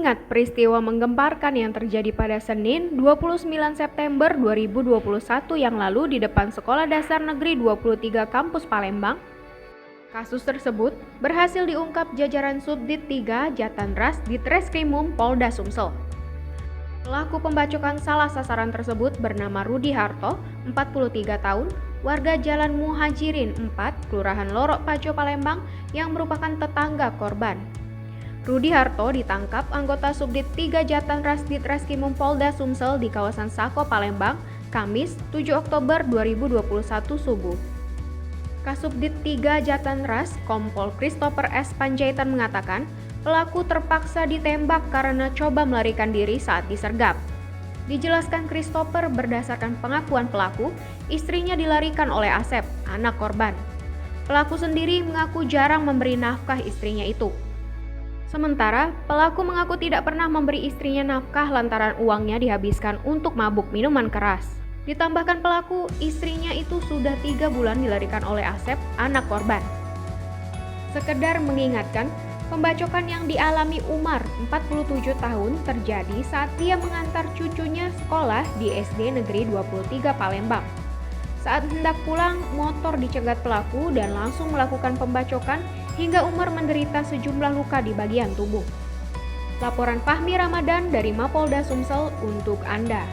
mengingat peristiwa menggemparkan yang terjadi pada Senin 29 September 2021 yang lalu di depan Sekolah Dasar Negeri 23 Kampus Palembang. Kasus tersebut berhasil diungkap jajaran Subdit 3 Jatanras Ditreskrimum Polda Sumsel. Pelaku pembacokan salah sasaran tersebut bernama Rudi Harto, 43 tahun, warga Jalan Muhajirin 4, Kelurahan Lorok Pajo, Palembang, yang merupakan tetangga korban. Rudi Harto ditangkap anggota Subdit 3 Jatanras Ditreskrimum Polda Sumsel di kawasan Sako, Palembang, Kamis 7 Oktober 2021 subuh. Kasubdit 3 Jatanras, Kompol Christopher S. Panjaitan mengatakan, pelaku terpaksa ditembak karena coba melarikan diri saat disergap. Dijelaskan Christopher berdasarkan pengakuan pelaku, istrinya dilarikan oleh Asep, anak korban. Pelaku sendiri mengaku jarang memberi nafkah istrinya itu. Sementara, pelaku mengaku tidak pernah memberi istrinya nafkah lantaran uangnya dihabiskan untuk mabuk minuman keras. Ditambahkan pelaku, istrinya itu sudah 3 bulan dilarikan oleh Asep, anak korban. Sekedar mengingatkan, pembacokan yang dialami Umar, 47 tahun, terjadi saat dia mengantar cucunya sekolah di SD Negeri 23 Palembang. Saat hendak pulang, motor dicegat pelaku dan langsung melakukan pembacokan hingga Umar menderita sejumlah luka di bagian tubuh. Laporan Fahmi Ramadan dari Mapolda Sumsel untuk Anda.